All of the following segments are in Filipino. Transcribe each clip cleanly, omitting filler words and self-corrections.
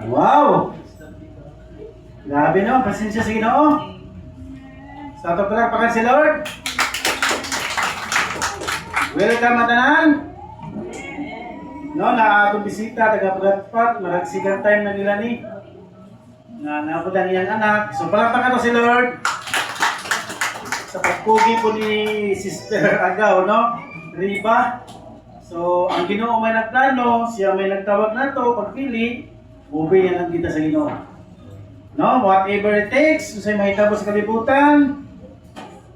Wow! Grabe no, pasensya sa Ginoo. Sa ato palakpakan si Lord. Welcome matanan. No, na atong bisita taga Pratpat, maragsigan time na nila ni. Na napudan niyang anak. So palakpakan ko si Lord. Sa pagpugi po ni Sister Agaw, no? Riba. So, ang Ginoo may nagplano, siya may nagtawag na to, pagpili, ubi niya lang kita sa Ginoo. No, whatever it takes, kung sa'yo mahitabo sa kalibutan,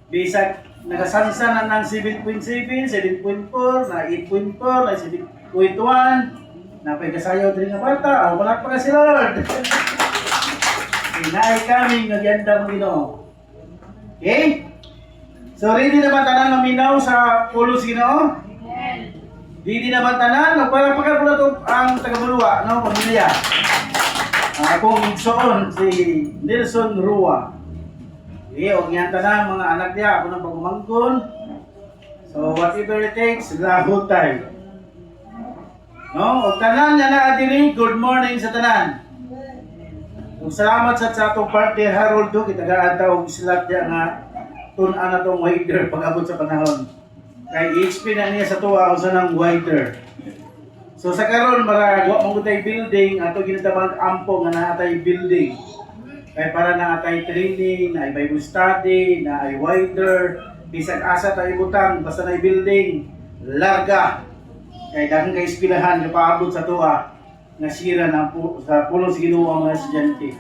bisag nagasansa na ng 7.7, 7.4, na 8.4, na 7.1, na pagkasayaw din ng bata, o palakpakan si Lord. Inaay kami, nagyanda mo Ginoo. Okay? So, ready naman tanan maminaw sa pulos Ginoo? Ready naman tanan, magpalakpakan po na ito ang taga-Bulwa, no, pamilya. Akong igsoon, si Nelson Rua. Huwag niyan tanan, mga anak niya, ako nang pagumangkon. So, whatever it takes, lahutay. No, o tanan niya na adili, good morning sa tanan. Salamat sa atong party Harold do, kita gaan ta og islat niya nga tun-an na tong waiter pag-abot sa panahon. Kay HP na niya sa tuwa usa ng waiter. So sa karon maragwa mong tay building ato ginatabang ampo nga naatay building. Kay para na atay training, na Bible study, na ay waiter, bisag asa ta ibutang basta na building, larga. Kay daghang kay eskwelahan nga paabot sa tuwa nga sira na sa pulong sa Ginoo ang mga estudyante.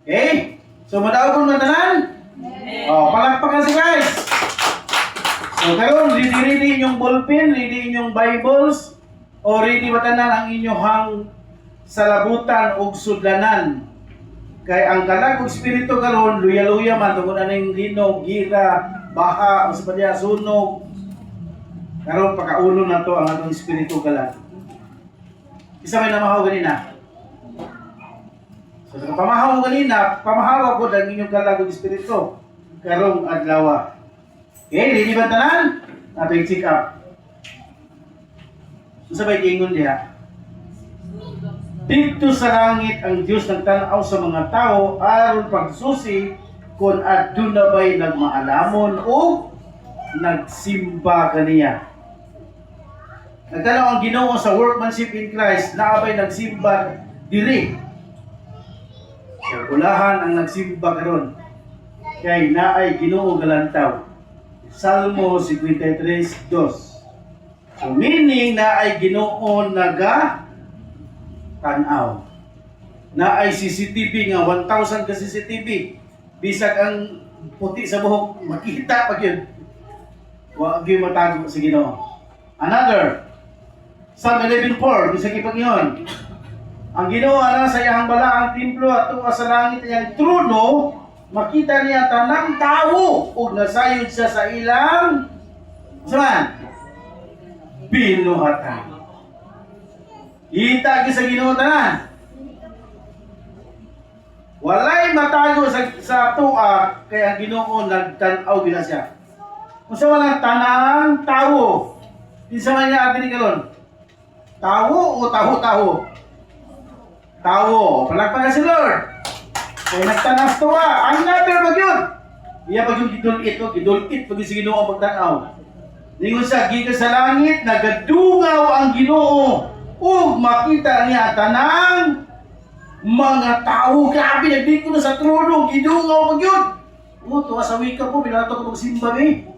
Okay? So madawgon man tanan? Oh, palakpakan si guys. So karon ready inyong ballpen, ready inyong Bibles, o ready ba tanan ang inyong salabutan ug sudlanan. Kay ang kalag ug espiritu karon luya-luya man tungod aning linog, gira, baha, usa pa diya sunog. Karon pakaulo na to ang atong espiritu kalag. Isa may namahaw ganina. So sa pamahaw ganina, pamahaw ko ang inyong kalag ug espiritu karong adlaw. Okay, ready ba tanan? Atong check up. Sabay ingon diha. Dito sa langit ang Dios nagtan-aw sa mga tao aron pagsusi kung adto na ba'y nagmaalamon o nagsimba kaniya. Nagtanaw ang Ginoo sa workmanship in Christ na abay nagsimba diri. Sa ulahan ang nagsimba karon. Kay naay Ginoo galantaw. Salmo 53:2. So meaning na ay Ginoo naga tanaw. Na ay CCTV nga 1,000 ka CCTV. Bisag ang puti sa buhok makita pag yun. Wa gyud matago sa Ginoo. Another Psalm 11:4 bisag ipag yun. Ang Ginoo ana sa iyang balaang templo at tuwa sa langit iyang trono. Makita niya tanang tao ug nasayod siya sa ilang saan? Binuhatan. Kita sa Ginoo tanan. Walay matago sa tuwa kay ang Ginoo nagtan-aw gina siya. Unsa wala tanang tao? Kinsa man niya adiri karon? Tao o taho-taho? Tao. Palakpakan si Lord. Kaya nagtanas to ang naber magyud. Iya pagyud gidulit o gidulit pag si Ginoo ang pagtanaw. Ningon sa gikan sa langit nagadungaw ang Ginoo ug makita niya tanang mga tao. Grabe nagdiko na sa trono gidungaw magyud. Tuwa sa wika po binato ko magsimba ni.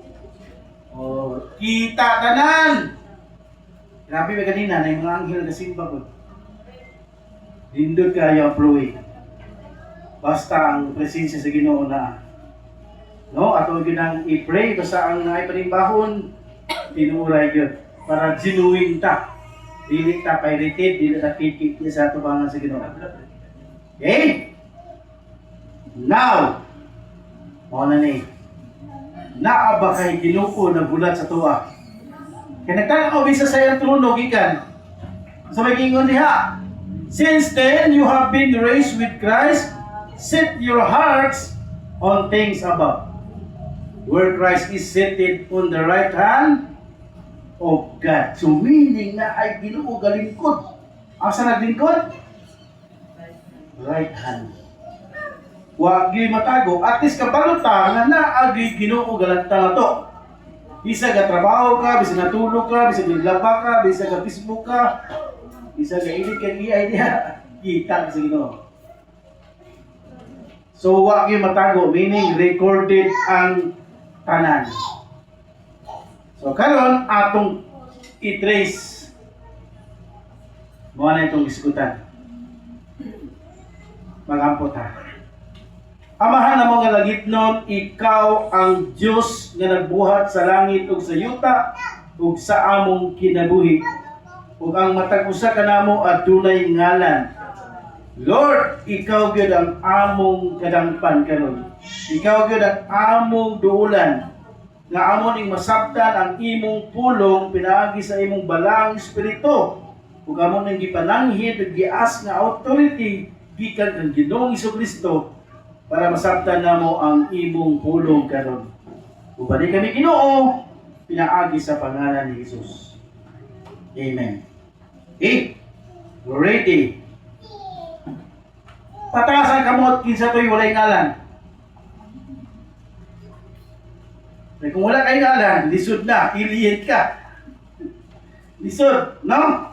Oh, kita tanan. Grabe ba kanina na yung mga anghel na simba po. Dindot kayo ang fluid. Basta ang presensya sa Ginoo na. No, ato ginang i-pray basta ang naipanimbahon tinuray gyud para genuine ta. Dili ta pirated, dili ta kiki sa tubangan sa Ginoo. Okay? Now, mo na ni. Naa ba kay Ginoo nagulat sa tuwa? Kaya nagtanaw bisa sa iyang trono gikan. Sa mag-ingon diha. Since then you have been raised with Christ, set your hearts on things above, where Christ is seated on the right hand of God. So meaning na ay Ginoo galingkod. Asa naglingkod? right hand. Wa gyud matago, at least kabaluta nga naa gyud Ginoo galanta nato. Bisa ka trabaho ka, bisa natulog ka, bisa naglaba ka, bisa ka Facebook ka, bisa ka edit ka idea, kita sa Ginoo. So wa gyud matago, meaning recorded ang tanan. So karon atong i-trace mo na itong isgutan. Magampot ha. Amahan na mga langitnon, ikaw ang Diyos nga nagbuhat sa langit ug sa yuta ug sa among kinabuhi. Ug ang matag usa kanamo adunay ngalan. Lord, ikaw gyud ang among kadangpan karon. Ikaw gyud ang among duulan nga amon ing masabtan ang imong pulong pinaagi sa imong balang espiritu. Ug amon ing gipananghid ug gias nga authority gikan kang Ginoong Hesukristo para masabtan namo ang imong pulong karon. Ubani kami Ginoo pinaagi sa pangalan ni Jesus. Amen. Okay? Ready? Patasan kamot kinsa toy walay ngalan. Kung wala kay ngalan, lisod na, alien ka. Lisod, no?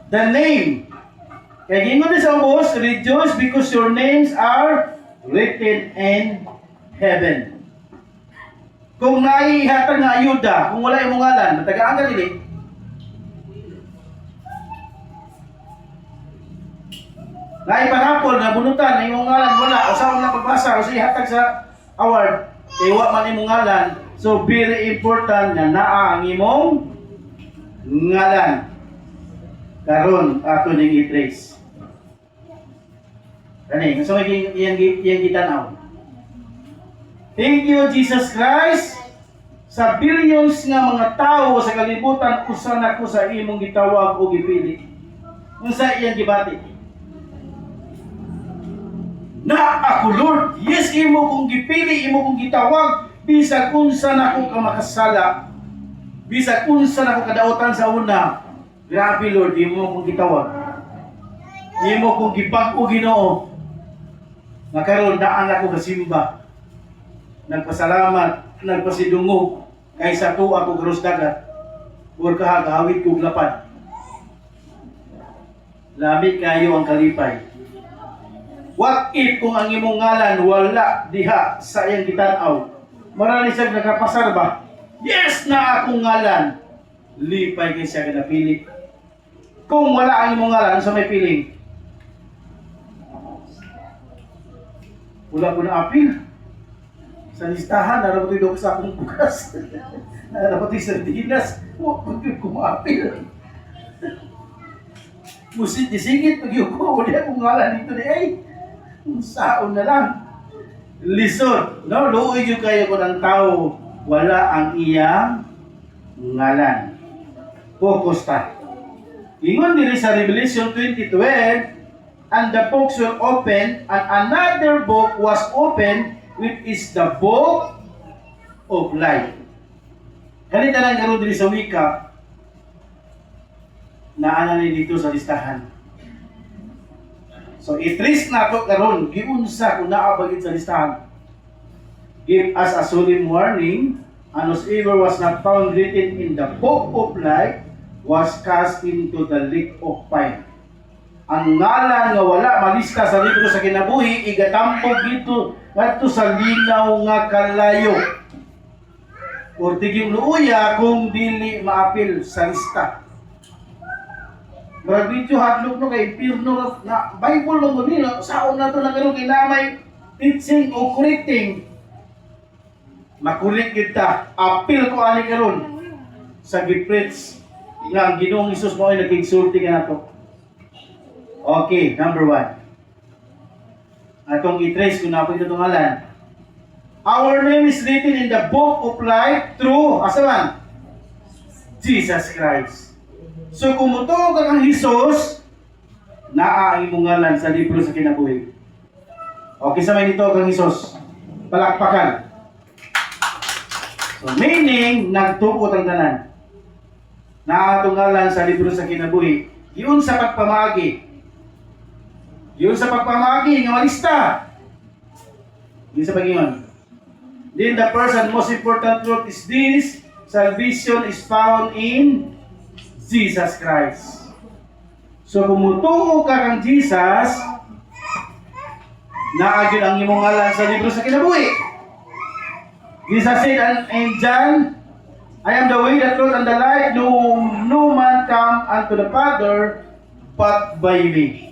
The name. Kaya gingon sa ubos, rejoice because your names are written in heaven. Kung naihatag nga ayuda, kung wala imong ngalan, matagaan ka dili. Naipanapol na bunutan na imong ngalan, wala. Usaw na pagbasa, usaw ihatag sa award, iwa man imong ngalan. So very important na naa ang imong ngalan. Karon ato ning i-trace. Kani, gusto mo iyang gitanaw. Thank you, Jesus Christ. Sa billions nga mga tao sa kalibutan, usa na ko sa imong gitawag o gipili. Unsa iyang gibati? Na ako, Lord, yes, imo kong gipili, imo kong gitawag, bisag unsa na ko ka makasala, bisag unsa na ko kadautan sa una. Grabe, Lord, imo kong gitawag. Imo kong gipag-o Ginoo. Nakaroon daan ako kasimba. Nagpasalamat, nagpasidungog kaysa to ako garos dagat. Or kahagawid kong lapad. Lamig kayo ang kalipay. What if kung ang imong ngalan wala diha sa iyang gitanaw? Marami siyang nakapasar ba? Yes na akong ngalan. Lipay kay siya napili. Kung wala ang imong ngalan sa may piling, wala po na apil. Sa listahan, narapat ito sa akong bukas. Narapat ito sa sardinas. Huwag ko maapil. Musit-disingit, pag-iyo ko, wala akong ngalan dito ni ay. Saon na lang. Lisod. No? Luoy yung kayo ko ng tao, wala ang iyang ngalan. Focus ta. Ingon diri sa Revelation 20:12, and the books were opened, and another book was opened, which is the book of life. Ganito lang karon diri sa wika na ana ni dito sa listahan. So i-trace nato karon giunsa kung naa bagid sa listahan. Give us a solemn warning, and whosoever was not found written in the book of life was cast into the lake of fire. Ang ngalan nga wala malista sa libro sa kinabuhi, igatampog dito ngadto sa linaw nga kalayo. O tiging luuya kung dili maapil sa lista. Murag video hadlok no kay impirno na Bible mo nila saon na to na karon kinamay teaching o correcting. Makulit kita, apil ko ani karon sa gi-preach nga ang Ginoong Hesus mo ay nagigsulti ka nato. Okay, number 1. Atong i-trace kung napo itong ngalan. Our name is written in the book of life through, asaman? Jesus Christ. So kung mutuo ka kang Hesus, naa ang imong ngalan sa libro sa kinabuhi. Okay, sa may nito kang Hesus. Palakpakan. So meaning, nagtuot ang tanan. Naa itong ngalan sa libro sa kinabuhi. Yun sa pagpamagi. Yun sa pagpamagi, nga malista. Yun sa pag-ingon. Then the first and most important truth is this: salvation is found in Jesus Christ. So kung mutuo ka kang Jesus, naagyon ang imong ngalan sa libro sa kinabuhi. Jesus said in John, I am the way, the truth, and the life. No man come unto the Father but by me.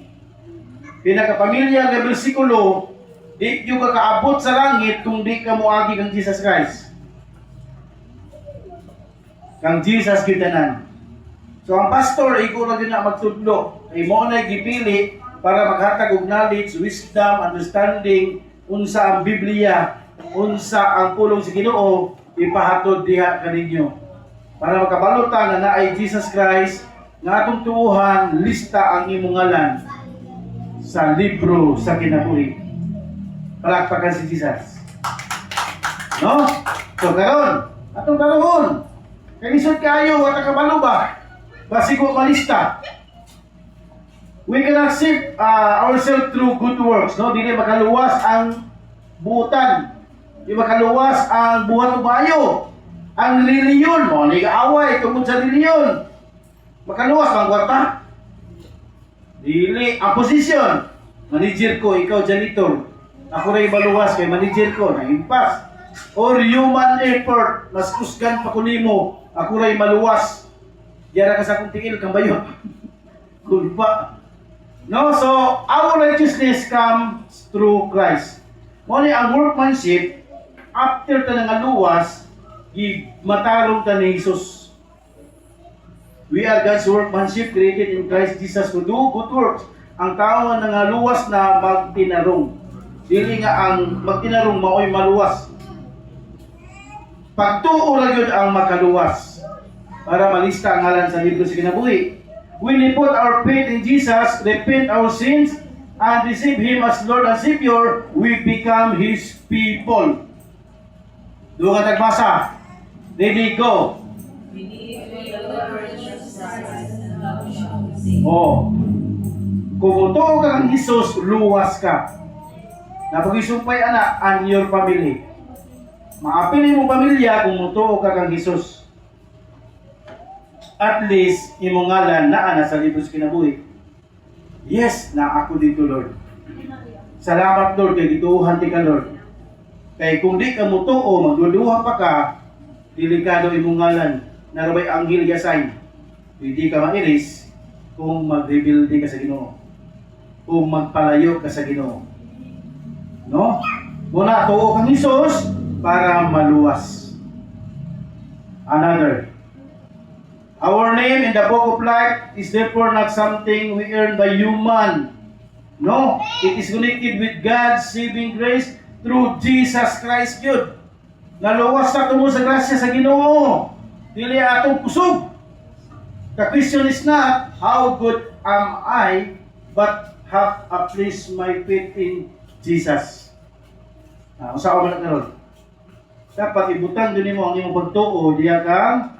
Pinakapamilya ng bersikulo, di yung kakaabot sa langit kung di ka muagi kang Jesus Christ. Kang Jesus kitanan. So ang pastor, ikaw na din na magtudlo. Ay mo na gipili para maghatag og knowledge, wisdom, understanding, unsa ang Biblia, unsa ang pulong sa Ginoo, ipahatod diha kaninyo. Para makabalutan na naay Jesus Christ, nga atong tuuhan, lista ang imong ngalan sa libro sa kinabuhi. Palakpakan si Jesus. No? So karon, atong karon, kalisod kayo, wata kabalo ba? Basi ko malista. We cannot save ourselves through good works, no? Dili makaluwas ang buutan. Di makaluwas ang buhat o bayo. Ang reliyon mo, ligaaway tungkol sa reliyon. Makaluwas ang kwarta. Dili, ang posisyon. Manager ko, ikaw janitor. Ako rin maluwas kay manager ko, na-impas. Or human effort, mas kusgan pa kunimo. Ako rin maluwas. Diara ka sa kong tingil, kang bayo. Kulpa. No, so our righteousness comes through Christ. Muna ang workmanship, after ta nga luwas, matarong ta ni Jesus. We are God's workmanship created in Christ Jesus to do good works. Ang tao nga nga luwas na magtinarong. Dili nga ang magtinarong maoy maluwas. Pagtuo ra gyud ang makaluwas para malista ang ngalan sa libro sa kinabuhi. When we put our faith in Jesus, repent our sins, and receive Him as Lord and Savior, we become His people. Doon ka tagbasa. Ready, go. Oh. Kung mutuo ka ng Jesus, luwas ka. Napag-isumpay ana and your family. Maapili mo pamilya kung mutuo ka kang Jesus. At least, imong ngalan naa sa libro sa kinabuhi. Yes, na ako dito, Lord. Salamat, Lord, kay gituuhan ti ka, Lord. Kay kung di ka mutuo, magluluha pa ka, delikado imong ngalan, narabay anghel gasay. Hindi ka mairis kung mag-rebuild ka sa Ginoo. Kung magpalayo ka sa Ginoo. No? Muna, tuo kang Jesus para maluwas. Another. Our name in the book of life is therefore not something we earn by human. No, it is connected with God's saving grace through Jesus Christ yun. Naluwas na tumo sa grasya sa Ginoo. Dili atong kusog. The question is not, how good am I, but have I placed my faith in Jesus. Usa ko man karon. Dapat ibutang din mo ang imong pagtuo diya kang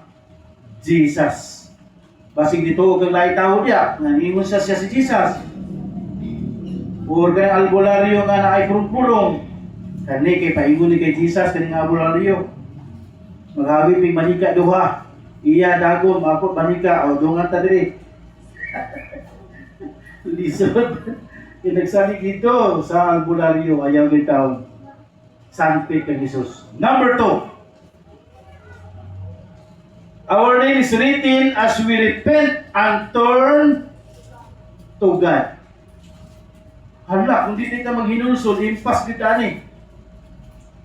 Jesus. Basig dito kang lahi tao diya, nangingon siya si Jesus. Or kaya albularyo nga na ay pulong-pulong. Kani kay paingon ni kay Jesus kani nga albularyo. Maghawi ping manika duha. Iya dagom ako manika o dungan ta diri. Lisod. Inagsali dito sa albularyo ayaw ni tao. Sanpit kang Jesus. Number 2. Our name is written as we repent and turn to God. Hala, kung di ka maghinulsol, impas kita ni.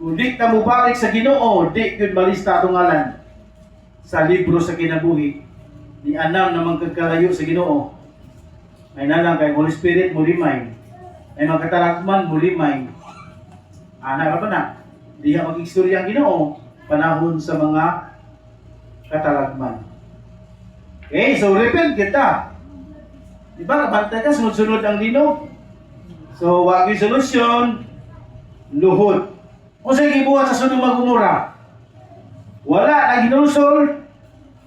Kung di ka mubalik sa Ginoo, di yun malista itong ngalan sa libro sa kinabuhi. Ni anam na magkakalayo sa Ginoo. May nalang kay Holy Spirit mo limay. May magkatarakman mo limay. Anak ka pa na. Di ka mag-istorya ang Ginoo panahon sa mga katalagman. Okay, so repent kita. Diba, kabantay ka, sunod-sunod ang linog. So, wag yung solusyon, luhod. O sa gibuhat sa sunod magumura. Wala na ginulsol,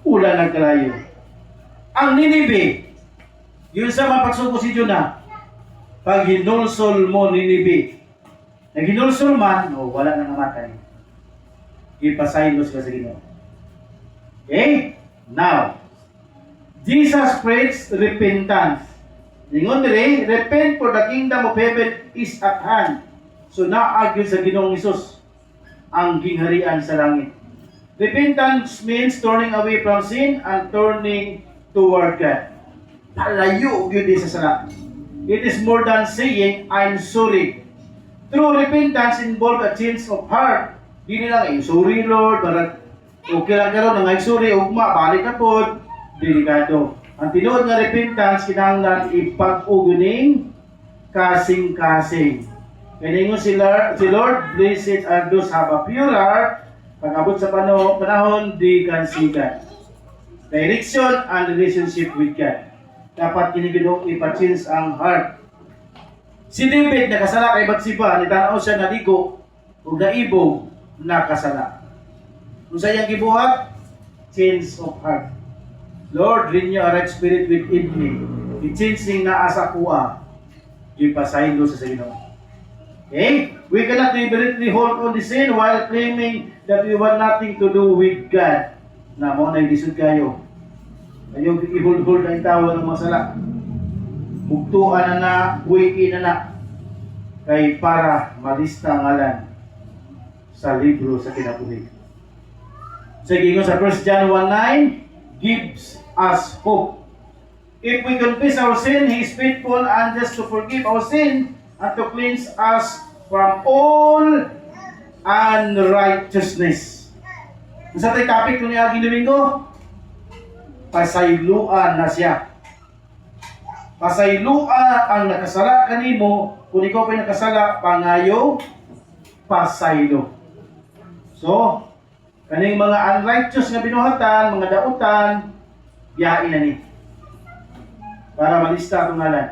ulan nagkalayo. Ang Ninibe, yun sa mapagsuko si Jonah. pag hinulsol mo Ninibe. Naghinulsol man, wala nang namatay. Ipasaylos ka sa Ginoo. Okay? Now, Jesus preached repentance. Ningon diri, repent for the kingdom of heaven is at hand. So naagyo sa Ginoong Hesus ang gingharian sa langit. Repentance means turning away from sin and turning toward God. Palayo yun sa sala. It is more than saying, I'm sorry. True repentance involves a change of heart. Dili lang, sorry Lord, barag okay lang karon nang sorry, ugma, balik na po. Delikado. Ang tinuod nga repentance, kinahanglan ipag-uguning kasing-kasing. Kaya si Lord, blessed are those have a pure heart, pag-abot sa panahon, di kansigan. Direction and relationship with God. Dapat kinigidong ipa-change ang heart. Si David nakasala kay Bathsheba, nitanaw siya naligo o naibog, nakasala. Kung sa iyang gibuhat, change of heart. Lord, renew a right spirit within me. I-changing na asa kuha. Ipasaylo sa Ginoo. Okay? We cannot deliberately hold on the sin while claiming that we want nothing to do with God. Na mo na ilisod kayo. Ayaw i-hold na itawa ng masala. Bugtuan na buwiin na kay para malista ang ngalan sa libro sa kinabuhi. Sige nga sa 1 John 1:9 gives us hope. If we confess our sin, He is faithful and just to forgive our sin and to cleanse us from all unrighteousness. Sa tayo topic kung niaging Domingo, pasayluan na siya. Pasayluan ang nakasala kanimo, kung ikaw pa'y nakasala, pangayo, pasaylo. So, kaning mga unrighteous nga binuhatan, mga dautan, biyain na ni. Para malista itong ngalan.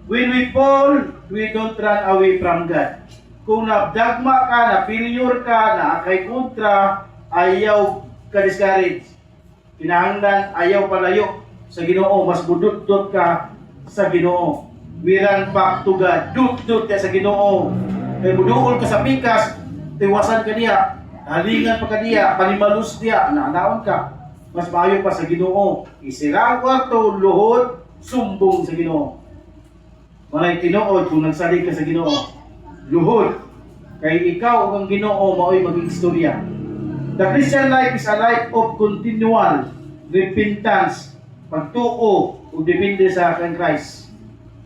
When we fall, we don't run away from God. Kung nabdagma ka, na failure ka, na kay kontra, ayaw ka discourage. Kinahanglan, ayaw palayo sa Ginoo, mas budot-dot ka sa Ginoo. We run back to God. Dut-dut ka sa Ginoo. Kaya buduol ka sa pikas, tiwasan ka niya, halingan pa ka niya, panimalus niya, naanaon ka. Mas maayo pa sa Ginoo. Isira ang kwarto, luhod, sumbong sa Ginoo. Manay tinuod kung nagsalig ka sa Ginoo. Luhod. Kay ikaw ang Ginoo mao'y maging istorya. The Christian life is a life of continual repentance, pagtuo o depende sa akin Christ.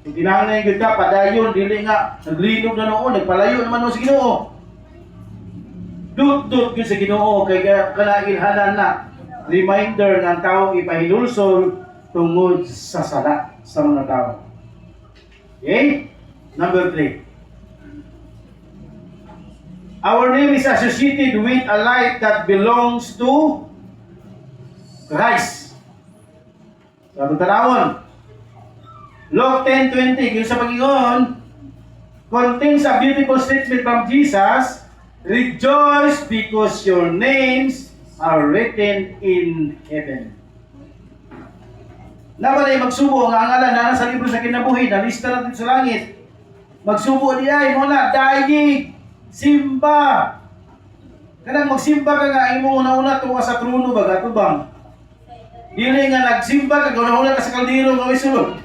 Kung kinahanglan yung kita, padayon, dili nga, naglinog na noon, nagpalayo naman sa Ginoo. Dut-dut yun sa Ginoo, kay kanailhanan na reminder ng taong ipahinulsol tungod sa sala sa mga tao. Okay? Number 3. Our name is associated with a life that belongs to Christ. Sa tanawon, Luke 10:20, yung sa Panginoon, contains a beautiful statement from Jesus, rejoice because your names are written in heaven. Nabalay magsubo ang angalan na sa libro sa kinabuhi, na lista natin sa langit. Magsubo diay mo na, daig, simba. Kanang magsimba ka nga, imo una-una tuwa sa trono baga, tubang. Dili nga nagsimba ka, una-una ka sa kaldero nga isulod.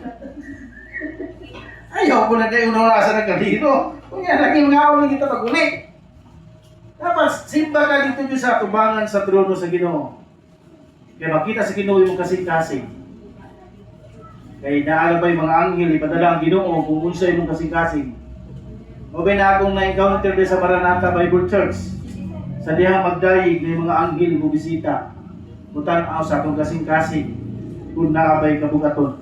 Ayaw ko na kayo una-una sa kaldero. Kung yan, lagi mga awal na kita pag-ulit. Tapos, simba ka dito sa tubangan sa trono sa Ginoo. Kaya makita sa Ginoo yung kasing-kasing. Kaya naalabay mga anghel, ipadala ang Ginoo kung unsa yung kasing-kasing. Mabay na akong na-encounter sa Maranatha Bible Church. Sa dihang magdayig na yung mga anghel bubisita. Mutan-aw sa akong kasing-kasing kung naabay kabugaton.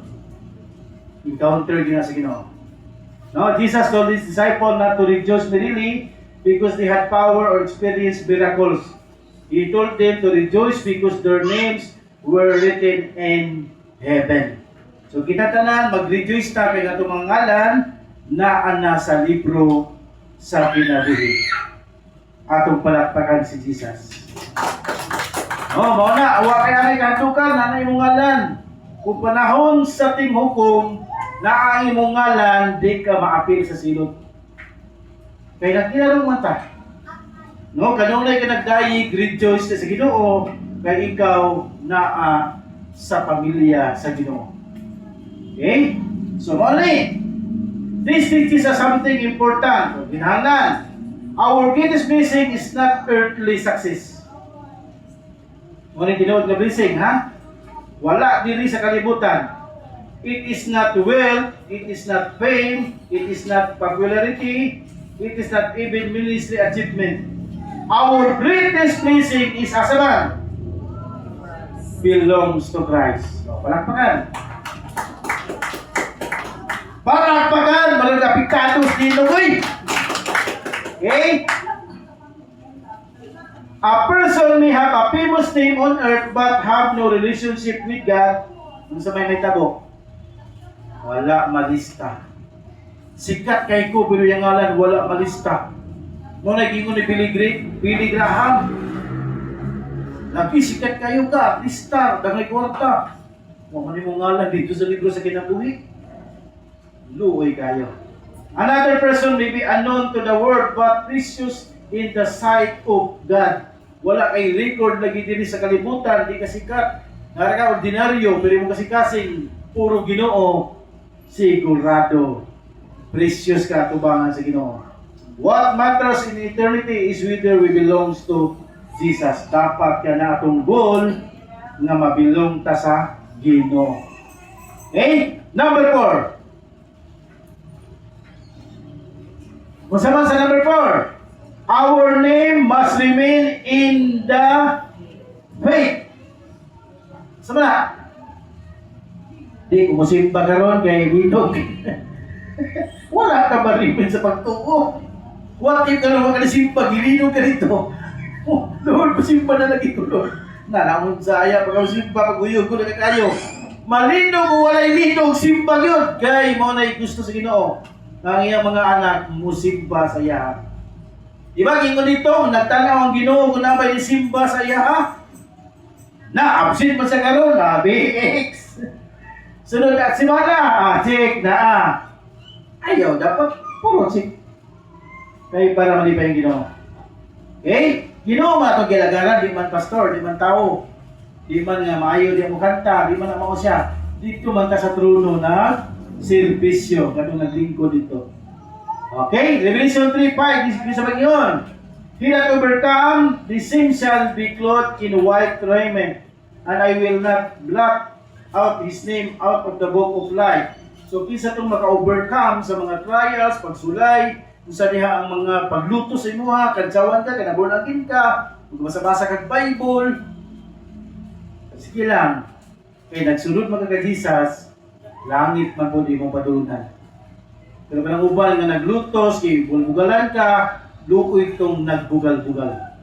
Encounter din na sa Ginoo. No, Jesus told His disciples not to rejoice merely because they had power or experienced miracles. He told them to rejoice because their names were written in heaven. So kita tanan mag-rejoice ta kay atong mga ngalan na ana sa libro sa kinabuhi. Atong palakpakan si Jesus. Mao na, awa kay ani kantukan nanay mong ngalan. Kung panahon sa ting hukom, na ang imong ngalan di ka maapil sa silot. Kay nagtinarong mata. No, kanunay ka nagdayig, rejoice ka sa Ginoo, kay ikaw naa sa pamilya sa Ginoo. Okay? So, only, this teaches us something important. So, ginhanan, our greatest blessing is not earthly success. Ngunit tinuod na blessing, ha? Wala diri sa kalibutan. It is not wealth, it is not fame, it is not popularity, it is not even ministry achievement. Our greatest blessing is asaman? Belongs to Christ. So, palakpakan. Palakpakan! Malagapikatos dito, uy! Okay? A person may have a famous name on earth but have no relationship with God. Kung sa may tabo, wala malista. Sikat kay ko, pero yung ngalan, wala malista. Nung nag-ingon ni Billy Graham, nagisikat kayo ka, lista, dangay kwarta. Mga ni mong ngalan dito sa libro sa kinabuhi. Luoy kayo. Another person may be unknown to the world but precious in the sight of God. Wala kay record lagi diri sa kalibutan, di kasikat. Nara ka ordinaryo, pero mo kasing puro Ginoo, sigurado. Precious ka tubangan sa Ginoo. What matters in eternity is whether we belongs to Jesus. Dapat ka na atong goal nga mabilong ta sa Ginoo. Okay? Number 4. Masama sa number 4. Our name must remain in the faith. Sama na? Di ko musimba karon kay Linog. Wala ka ba rin sa pagtuo? What if ka naman ka nasimba, gilinog ka dito? Oh, Lord, masimba na lagi ko, Lord. Nalamon sa aya, pagkasimba, pag-uyog ko na kayo. Malinog o walay linog, simba yun. Kay, mo na gusto sa Ginoo. Ang iyang mga anak, musimba sa iya. Diba, gingo dito, nagtanaw ang Ginoo, kung nabay ni simba sa iya, na, absent pa sa karon, BX. Sunod na, simana, check na, ayaw, dapat, puro check. Kaya para malipay yung Ginoo. Okay? Ginoo man itong gilagaran, di man pastor, di man tao, di man nga maayo, di mo kanta, di man na siya. Dito man ka sa trono na servisyo, katong naglingkod dito. Okay? Revelation 3:5, isa ba yun? He that overcome, the same shall be clothed in white raiment, and I will not blot out his name out of the book of life. So, kisa itong maka-overcome sa mga trials, pagsulay, kung sa diha ang mga pagluto sa imuha, kansawan ka, kanaborn-agin ka, magbasa-basa kag Bible. Sige lang, kaya nagsunod mga ka-Jesus, langit man po di mo patulunan. Pero kanang ubal nga naglutos, kay bulbugalan ka, lukoy itong nagbugal-bugal.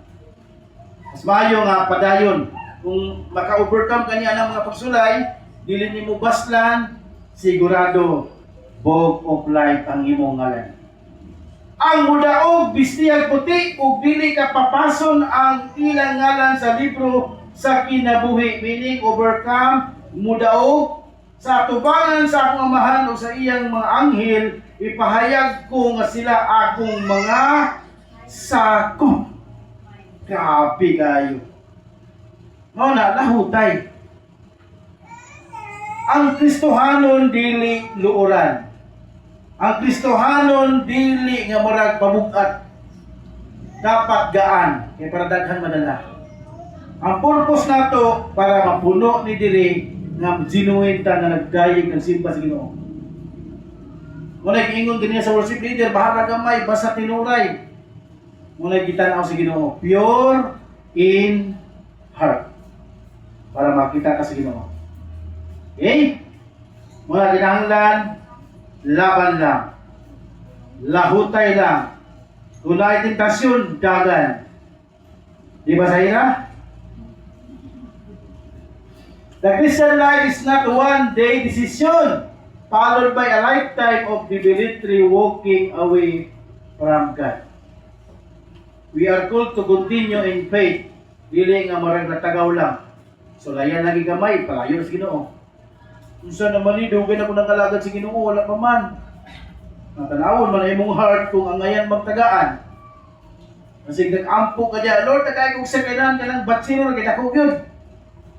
Mas maayo nga padayon, kung maka-overcome ka niya ng mga pagsulay, dili ni mo baslan, sigurado, book of life ang imong ngalan. Ang mudaog, bistiyag puti, ug dili ka papason ang ilang ngalan sa libro sa kinabuhi. Meaning, overcome, mudaog, sa atubangan sa akong amahan o sa iyang mga anghel, ipahayag ko nga sila akong mga sako. Grabe kayo. No na, lahutay. Ang Kristohanon dili luoran. Ang Kristohanon dili nga murag pabugat. Dapat gaan kay para daghan madala. Ang purpose nato para mapuno ni diri nga genuine ta nga nagdayeg ng simba sa Ginoo. Muna giingon ganyan sa worship leader, bahala gamay basta tinuray. Muna gitan-aw sa Ginoo, pure in heart. Para makita ka sa Ginoo. Okay? Muna kinahanglan laban lang. Lahutay lang. Kung na tentasyon, dagan. Di ba sa ina? The Christian life is not a one-day decision followed by a lifetime of deliberately walking away from God. We are called to continue in faith. Dili nga marag natagaw lang. So layan lagi gamay, palayo sa Ginoo. Unsa naman ni dugay na ko nakalagad sa Ginoo, wala pa man. Natanawon man imong heart kung angayan magtagaan. Kasi nag-ampo ka diya, Lord, tagay kong sakanan ka ng bachelor, kaya ako yun.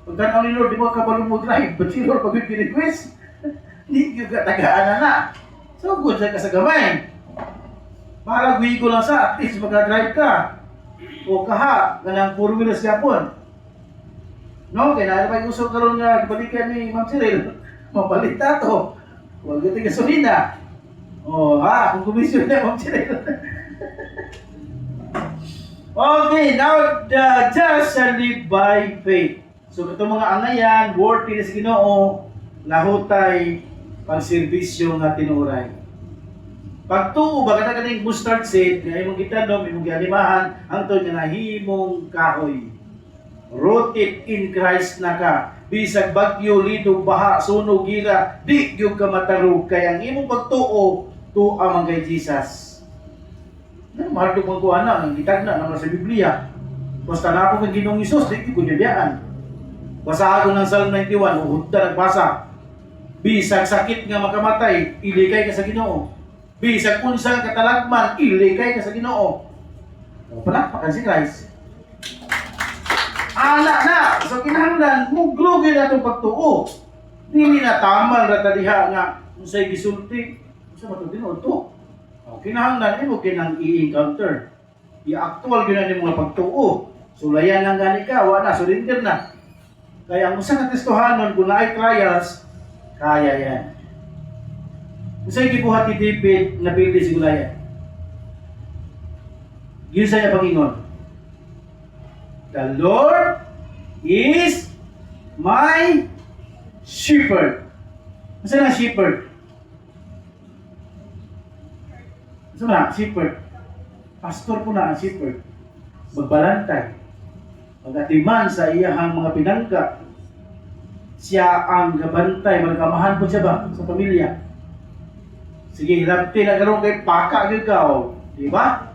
Pagkanaw ni Lord, di mo kabalo mo drive, bachelor, pag yung request, hindi yung katagaan na. So, good sa ka sa gamay. Para ko lang sa, at least magka-drive ka. O kaha, ganang 4 wheels yapon. No, kaya nalang gusto karon nga balikan ni Ma'am Cyril. Mapalit na to. Huwag ka gasolina. O ha, kung komisyon na Ma'am Cyril. Okay, now the just shall live by faith. So itong mga angayan, worthy na sa Ginoo, lahutay pagserbisyo nga tinuray. Pagtuo ba kada kaning mustard seed nga imong gitanom, imong gianimahan hangtod nga nahimong kahoy. Rooted in Christ na ka. Bisag bagyo, lido, baha, sunog, gira, di gyud ka matarog kay ang imong pagtuo tuwa man kay Jesus. Na mahadlok man ko ana ang gitagna naman sa Biblia. Basta na ako kay Ginoong Hesus, di ko niyabiyaan. Basahan ko ng Psalm 91, uhod na nagbasa. Bisag sakit nga makamatay, iligay ka sa Ginoo. Bisag unsang katalagman, iligay ka sa Ginoo. O palakpakan si Christ. Ala na! So kinahanglan, muglugin na itong pagtuo. Dili na tamal na taliha nga, unsay gisulti. Unsay matutinood to? O kinahanglan, mo kinang i-encounter. I-actual gina ni mga pagtuo. Sulayan lang gani ka, wala, surrender na. Kaya ang usang testuhanon, kung naay trials, kaya yan. Usay gibuhat ni David na pildi si Goliath. Yun sa niya Panginoon. The Lord is my shepherd. Ano na shepherd? Ano na? Shepherd. Pastor po na ang shepherd. Magbalantay. Magatiman sa iyahang mga pinangka. Siya ang gabantay. Magkamahan po siya ba sa pamilya? Sige, lapti na karoon kay paka gyud ka o, di ba?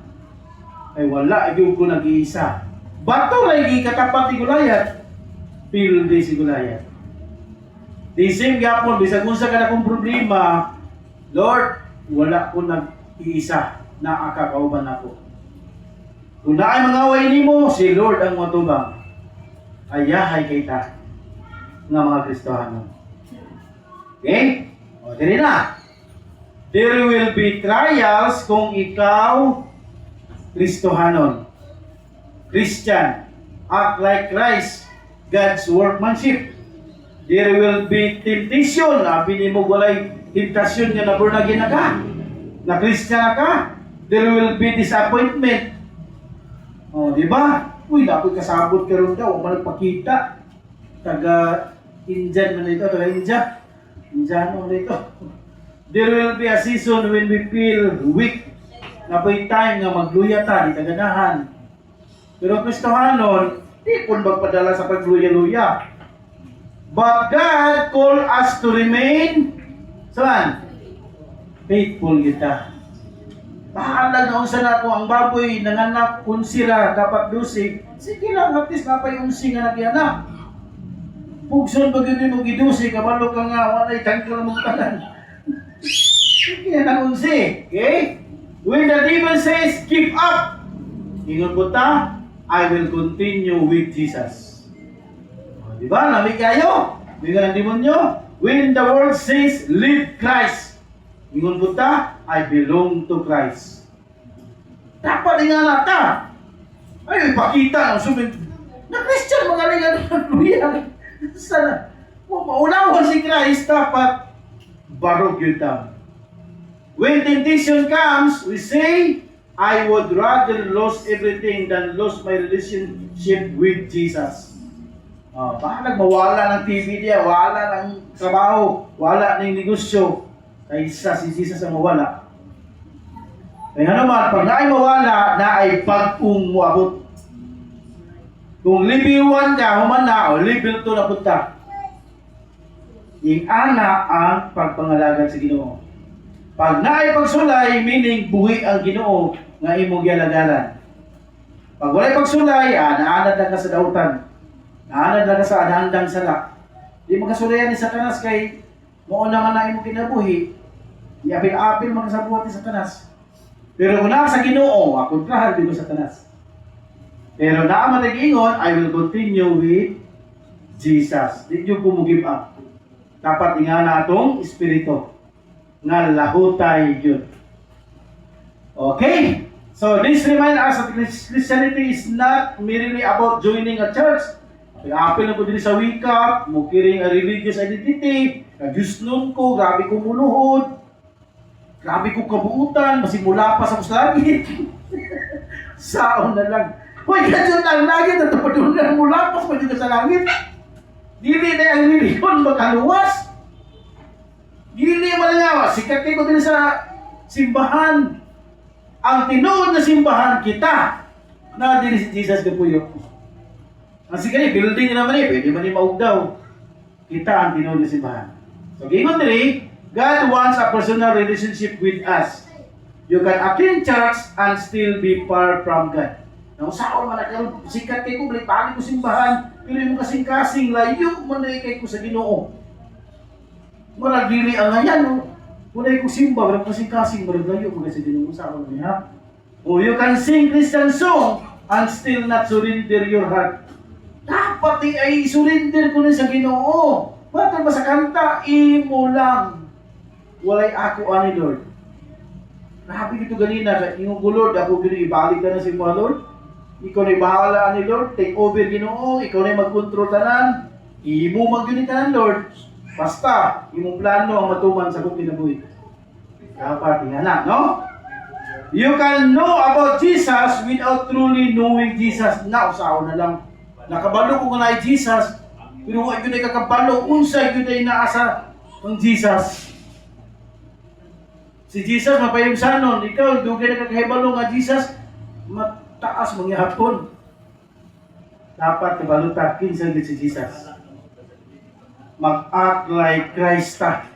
Ay wala gyud ko nag-iisa. Bato ra gi katapat ni Goliath. Pildi si Goliath. Di same gyapon bisag unsa ka na kong problema, Lord, wala ko nag-iisa na akakauban ako. Kung naay mga away nimo, si Lord ang matubang. Ayahay kita nga mga Kristohano. Okay? O, dili na. There will be trials kung ikaw Kristohanon. Christian. Act like Christ. God's workmanship. There will be temptation. Pili mo walay temptasyon nga na born again na ka. Na Christian na ka. There will be disappointment. O, di ba? Uy, dapat kasabot ka rin daw. Huwag magpakita. Taga-Indian man ito. Taga-India. Indiano man ito. There will be a season when we feel weak. Napay time nga magluya ta, di taganahan. Pero Kristohanon, di po magpadala sa pagluya-luya. But God called us to remain, saan? Faithful kita. Bahala na unsa na ko ang baboy nanganak unsira dapat dusi. Sige lang, at least napay unsi nga nagyanak. Pugson pag yun mo gidusi, kabalo ka nga, walay tangkal mong tanan. Sige na unsi, okay? When the devil says, give up, ingon po ta, I will continue with Jesus. Di ba? Lamig kayo. Ingon ang demonyo. When the world says, live Christ, ingon po ta, I belong to Christ. Dapat nga nata. Ay, ipakita ang sumit. Na Christian, magalingan ng luya. Sana, maunawan si Christ, dapat barog yun ta. When temptation comes, we say, I would rather lose everything than lose my relationship with Jesus. Bahalag mawala ng TV niya, wala ng trabaho, wala ng negosyo, kaysa si Jesus ang mawala. Kaya naman, pag naay mawala, naay pag-ung muabot. Kung level 1 ka, humana, o level 2 na punta. Yung ana ang pagpangalagan sa Ginoo. Pag naay pagsulay, meaning buhi ang Ginoo nga imong gialagalan. Pag walay pagsulay, naanad lang ka sa dautan. Naanad lang ka sa anandang sala. Di makasulayan ni Satanas kay Mao naman na imong kinabuhi, iapil-apil man sa buhat ni Satanas. Pero kung naa sa Ginoo, kontrahan dito sa Satanas. Pero naa man nag-ingon, I will continue with Jesus. Di nyo ko mo give up. Dapat nga na atong espiritu nga lahutay yun. Okay? So this reminds us that Christianity is not merely about joining a church. Apil na po din sa wika, mukiring a religious identity, Diyos nun ko, grabe ko muluhod, grabe ko kabuutan, masimula pa sa langit. Saon na lang. Hoy, kadyon lang langit, at tapadunan mula pa sa langit. Dili na ang religion makaluwas. Dili malalawa, sikat ko din sa simbahan. Ang tinuod na simbahan kita, na din si Jesus Gapuyo. Ang sige, building naman pwede man maugdaw. Kita ang tinuod na simbahan. So, gingon diri, God wants a personal relationship with us. You can attend church and still be far from God. Nang saan man nagkaroon, sikat kay ko, balik ko simbahan, pero yung kasing-kasing, layo man na kay ko sa Ginoo. Marag dili ang ngayon, no? Kung ko simba, marag kasing-kasing, marag layo mo sa Ginoo, saan man niya. O you can sing Christian song and still not surrender your heart. Dapat ay surrender ko rin sa Ginoo. Bakit ba sa kanta, imo lang. Walay ako ani Lord. Grabe dito ganina, yung Lord, ako gano'n ibalik ka na sa mga Lord. Ikaw na bahala ani Lord, take over Ginoo, ikaw na mag-control tanan. Imo mag-unitan Lord. Basta, imong plano ang matuman sa kong kinabuhi. Dapat tingnan, no? You can know about Jesus without truly knowing Jesus. Usaw na lang. Nakabalo ko nga na Jesus, pero wag yun ay kakabalo, unsay yun ay naasa ng Jesus. Si Jesus, mapayong sanon, ikaw, dugay na kakahibalo nga Jesus, mataas mga hapon. Dapat kabaluta, kinsa si Jesus. Mag-act like Christ ta.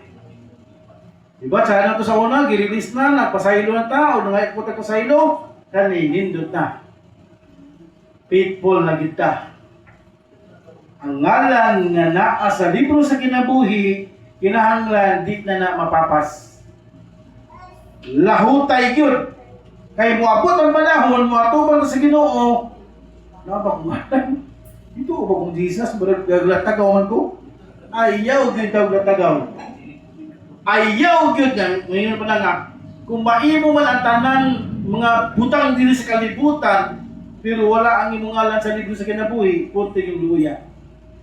Diba, tsaka na ito sa una, girilis na, nagpasaylo na tao, nangayag po tayo pasaylo, kanindot na. Faithful na kita. Ang ngalan nga naa sa libro sa kinabuhi, kinahanglan di na mapapas. Lahutay yun. Kay muabot ang panahon, muatuban sa Ginoo, nabakumalan. Ito ba kung Jesus, gaglatagaw man ko? Ayaw yun daw glatagaw. Ayaw yun yan. Ngayon pa na nga, kung maimo man ang tanan, mga butang dito sa kalibutan, pero wala ang imong ngalan sa libro sa kinabuhi, punti yung luya.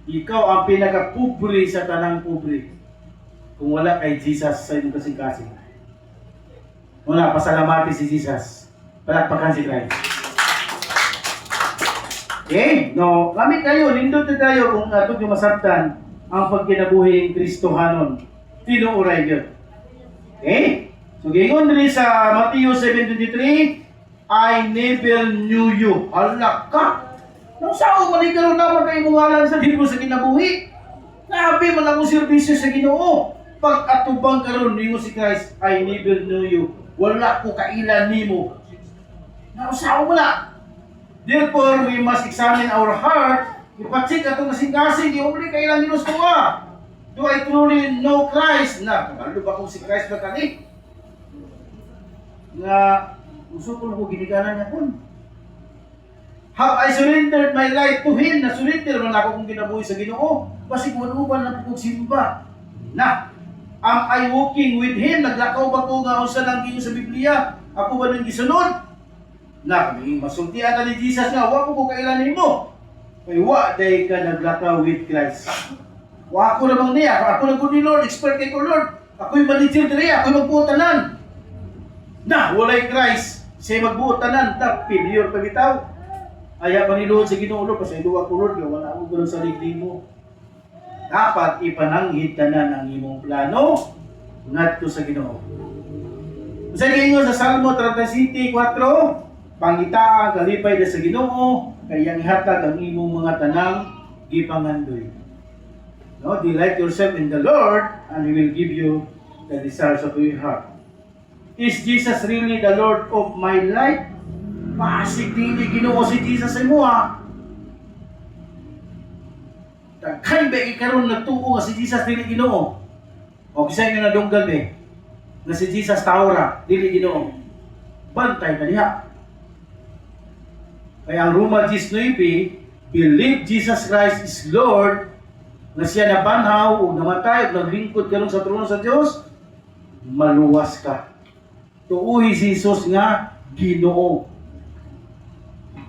Ikaw ang pinaka-pobre sa tanang pobre. Kung wala kay Jesus sa inyong kasing-kasing. Wala, pasalamati si Jesus. Palakpakan si Christ. Okay? No, lamit kayo, nindot na tayo kung ito yung masabtan ang pagkinabuhi ng Kristohanon. Tinuuray yun. Okay? So, gingon rin sa Matthew 7:23, I never knew you. Hala ka! Nang sao man ikaroon naman kayo mungalan sa libro sa kinabuhi? Nabi man akong serbisyo sa Ginoo. Pag atubang karon nimo si Christ, I never knew you. Wala ko kailan nimo. Nang sao mo na? Therefore, we must examine our heart. Ipatsik atong kasing-kasing, iuli kailan nino sa do I truly know Christ? Na, ano ba kung si Christ ba kani? Nga, gusto ko na ko ginikanan niya kun. Have I surrendered my life to Him? Na-surrender man ako kung ginabuhi sa Ginoo. Kasi kung ano na po simba. Na, am I walking with Him? Naglakaw ba ko nga sa lang sa Biblia? Ako ba nang gisunod? Na, may masultian na ni Jesus nga, wako ko kailanin mo. Kaya day ka naglakaw with Christ. Wako namang niya, ako nagkunin Lord, expert kay ko Lord. Ako'y manager diri, ako'y magbuotanan. Na, walay Christ. Siya magbuotanan, na, failure pagitaw. Aya pa ni Lord sa Ginoo Lord, kasi duwa ko Lord, wala ako gano'n sa liglig mo. Dapat ipananghid tanan ang imong plano ngadto sa Ginoo. Sa gingon sa Salmo 37:4, pangitaa kalipay da sa Ginoo, kayang ihatag ang imong mga tanang gipangandoy. No, delight yourself in the Lord, and He will give you the desires of your heart. Is Jesus really the Lord of my life? Pasig dili Ginoo si Jesus sa imo ha. Daghan ba ikaron nagtuo nga si Jesus dili Ginoo? O kisa inyo nadunggal be, na si Jesus taura, dili Ginoo. Bantay na diha. Kaya ang Roma 19, believe Jesus Christ is Lord, na siya nabanhaw o namatay o naglingkod karon sa trono sa Dios, maluwas ka. Tuuhi si Jesus nga Ginoo.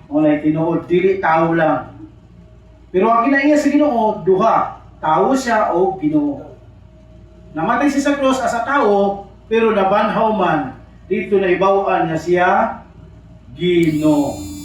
Walay tinuod, dili tao lang. Pero ang kinaiya sa Ginoo, duha, tao siya o Ginoo. Namatay siya sa krus as a tao, pero nabanhaw man, dito na ibawaan niya siya Ginoo.